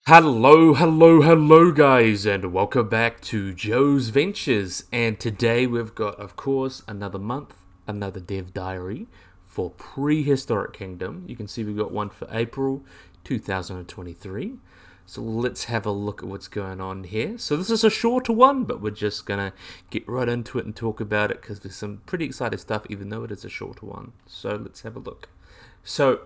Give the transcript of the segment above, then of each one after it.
Hello, guys, and welcome back to Joe's Ventures. And today we've got, of course, another month, another dev diary for Prehistoric Kingdom. You can see we've got one for April 2023. So let's have a look at what's going on here. So this is a shorter one, but we're just gonna get right into it and talk about it because there's some pretty exciting stuff, even though it is a shorter one. So let's have a look. So,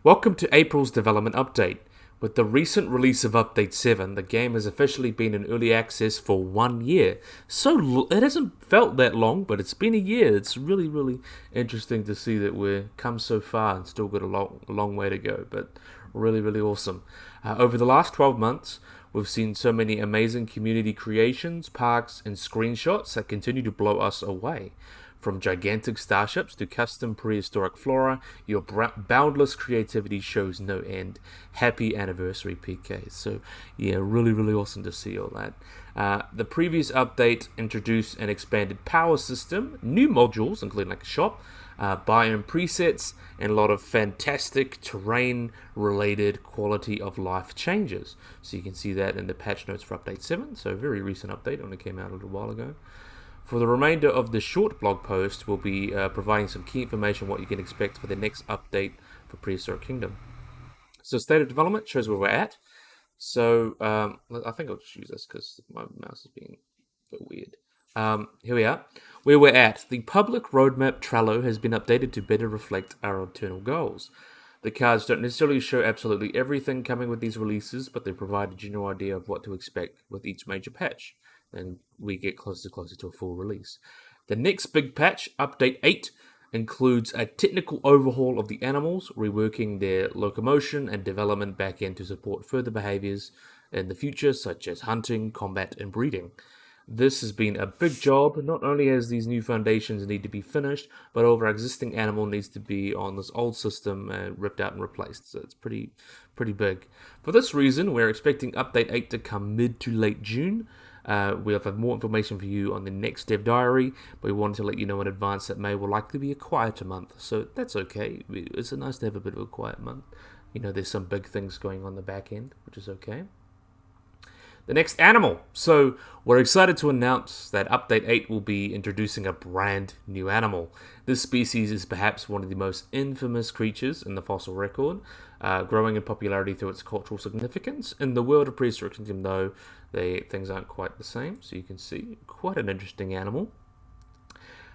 welcome to April's development update. With the recent release of Update 7, the game has officially been in early access for 1 year. So it hasn't felt that long, but it's been a year. It's really interesting to see that we've come so far and still got a long way to go, but really awesome. Over the last 12 months, we've seen so many amazing community creations, parks, and screenshots that continue to blow us away. From gigantic starships to custom prehistoric flora, your boundless creativity shows no end. Happy anniversary, PK. So, yeah, really awesome to see all that. The previous update introduced an expanded power system, new modules, including like a shop, biome presets, and a lot of fantastic terrain-related quality of life changes. So you can see that in the patch notes for Update 7. So, a very recent update, only came out a little while ago. For the remainder of the short blog post, we'll be providing some key information on what you can expect for the next update for Prehistoric Kingdom. So, state of development shows where we're at. So, I think I'll just use this because my mouse is being a bit weird. Here we are. Where we're at. The public roadmap Trello has been updated to better reflect our internal goals. The cards don't necessarily show absolutely everything coming with these releases, but they provide a general idea of what to expect with each major patch, and we get closer to a full release. The next big patch, Update 8, includes a technical overhaul of the animals, reworking their locomotion and development back end to support further behaviors in the future, such as hunting, combat, and breeding. This has been a big job. Not only as these new foundations need to be finished, but all of our existing animal needs to be on this old system ripped out and replaced. So it's pretty big. For this reason, we're expecting Update 8 to come mid to late June. We'll have more information for you on the next dev diary, but we wanted to let you know in advance that May will likely be a quieter month. So that's okay. It's nice to have a bit of a quiet month. You know, there's some big things going on the back end, which is okay. The next animal. So we're excited to announce that Update 8 will be introducing a brand new animal. This species is perhaps one of the most infamous creatures in the fossil record, growing in popularity through its cultural significance. In the world of Prehistoric Kingdom, though, things aren't quite the same. So you can see quite an interesting animal.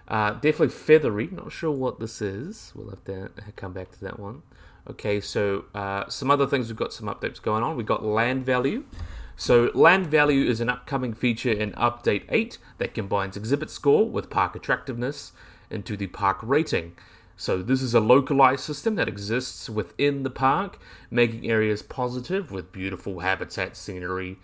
Definitely feathery. Not sure what this is. We'll have to come back to that one. Okay, so some other things. We've got some updates going on. We've got land value. So land value is an upcoming feature in Update 8 that combines exhibit score with park attractiveness into the park rating. So this is a localized system that exists within the park, making areas positive with beautiful habitat, scenery,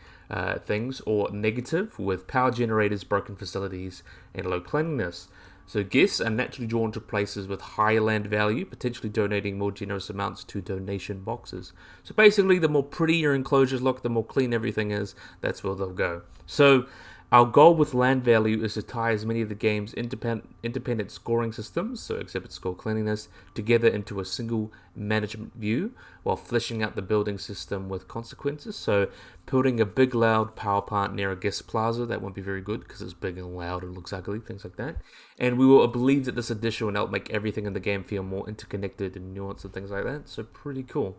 things, or negative with power generators, broken facilities, and low cleanliness. So guests are naturally drawn to places with high land value, potentially donating more generous amounts to donation boxes. So basically, the more pretty your enclosures look, the more clean everything is, that's where they'll go. So our goal with land value is to tie as many of the game's independent scoring systems, so exhibit score, cleanliness, together into a single management view while fleshing out the building system with consequences. So building a big loud power plant near a guest plaza, that won't be very good because it's big and loud and looks ugly, things like that. And we will believe that this addition will help make everything in the game feel more interconnected and nuanced and things like that. So pretty cool.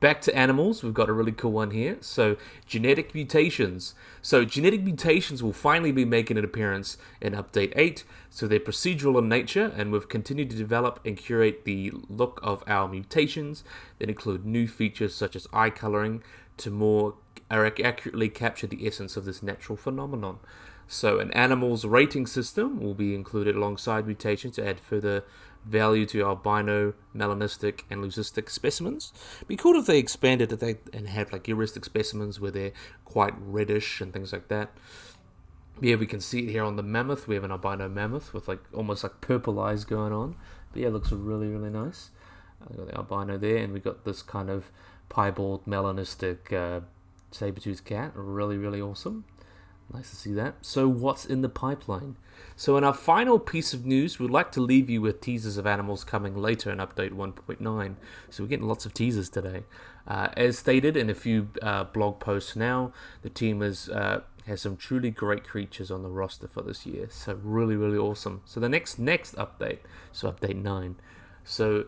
Back to animals, we've got a really cool one here. So, genetic mutations. So, genetic mutations will finally be making an appearance in Update 8. So, they're procedural in nature, and we've continued to develop and curate the look of our mutations that include new features such as eye coloring to more accurately capture the essence of this natural phenomenon. So, an animal's rating system will be included alongside mutations to add further value to albino, melanistic, and leucistic specimens. It'd be cool if they expanded it and had like heuristic specimens where they're quite reddish and things like that. Yeah, we can see it here on the mammoth. We have an albino mammoth with like almost like purple eyes going on. But yeah, it looks really nice. We've got the albino there, and we got this kind of piebald, melanistic saber-toothed cat. Really awesome. Nice to see that. So, what's in the pipeline? So, in our final piece of news, we'd like to leave you with teasers of animals coming later in update 1.9. So, we're getting lots of teasers today. As stated in a few blog posts now, the team has some truly great creatures on the roster for this year. So, really, really awesome. So, the next update, so update 9. So,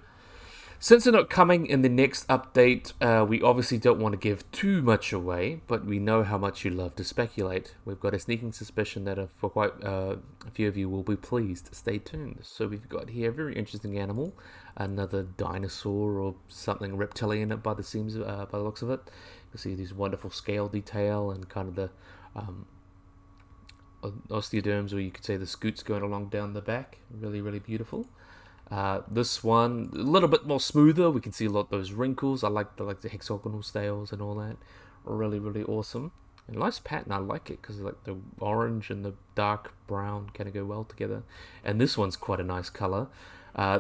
since they're not coming in the next update, we obviously don't want to give too much away, but we know how much you love to speculate. We've got a sneaking suspicion that for quite a few of you will be pleased. Stay tuned. So we've got here a very interesting animal, another dinosaur or something reptilian by the seams, by the looks of it. You see these wonderful scale detail and kind of the osteoderms, or you could say the scoots going along down the back. Really, really beautiful. This one a little bit more smoother. We can see a lot of those wrinkles. I like the hexagonal scales and all that. Really, really awesome. And nice pattern. I like it because like the orange and the dark brown kind of go well together. And this one's quite a nice color.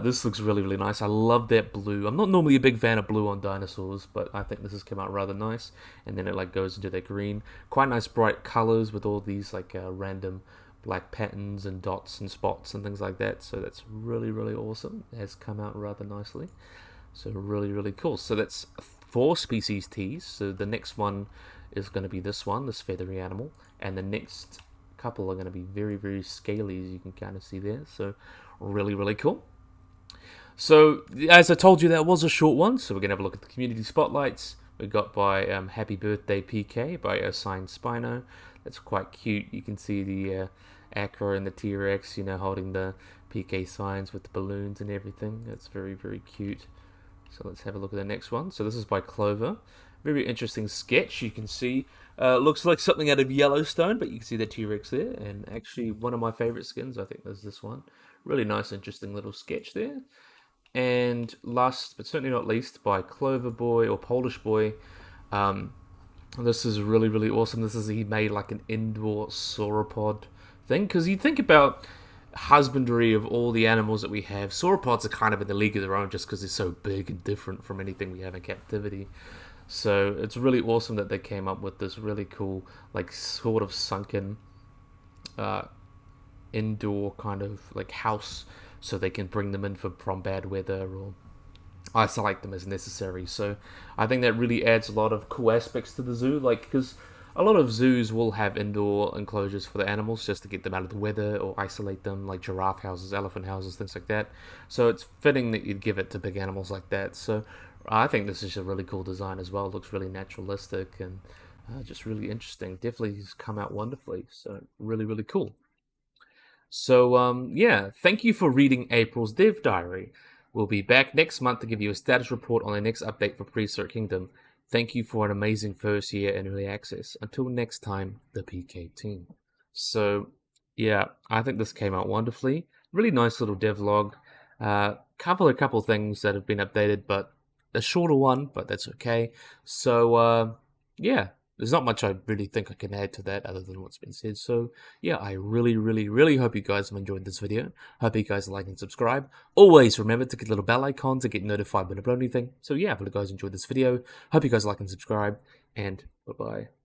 This looks really, really nice. I love that blue. I'm not normally a big fan of blue on dinosaurs, but I think this has come out rather nice. And then it like goes into that green. Quite nice bright colors with all these like random black patterns and dots and spots and things like that. So that's really, really awesome. It has come out rather nicely. So really, really cool. So that's 4 species teas. So the next one is going to be this one, this feathery animal. And the next couple are going to be very, very scaly, as you can kind of see there. So really, really cool. So as I told you, that was a short one. So we're going to have a look at the community spotlights. We got by Happy Birthday PK by Assigned Spino. That's quite cute. You can see the Acra and the T-Rex, holding the PK signs with the balloons and everything. That's very, very cute. So let's have a look at the next one. So this is by Clover. Very interesting sketch. You can see, looks like something out of Yellowstone, but you can see the T-Rex there. And actually, one of my favorite skins, I think, is this one. Really nice, interesting little sketch there. And last, but certainly not least, by Clover Boy or Polish Boy. This is really, really awesome. He made like an indoor sauropod thing, because you think about husbandry of all the animals that we have. Sauropods are kind of in the league of their own just because they're so big and different from anything we have in captivity. So it's really awesome that they came up with this really cool, like sort of sunken indoor kind of like house, so they can bring them in from bad weather or isolate them as necessary. So I think that really adds a lot of cool aspects to the zoo, like because a lot of zoos will have indoor enclosures for the animals just to get them out of the weather or isolate them, like giraffe houses, elephant houses, things like that. So it's fitting that you'd give it to big animals like that. So I think this is a really cool design as well. It looks really naturalistic and just really interesting. Definitely has come out wonderfully. So really, really cool. So yeah, thank you for reading April's Dev Diary. We'll be back next month to give you a status report on the next update for Prehistoric Kingdom. Thank you for an amazing first year in early access. Until next time, the PK team. So, yeah, I think this came out wonderfully. Really nice little devlog. A couple things that have been updated, but a shorter one, but that's okay. So, yeah, there's not much I really think I can add to that other than what's been said. So, yeah, I really, really, really hope you guys have enjoyed this video. Hope you guys like and subscribe. Always remember to get the little bell icon to get notified when I upload anything. So, yeah, I hope you guys enjoyed this video. Hope you guys like and subscribe, and bye-bye.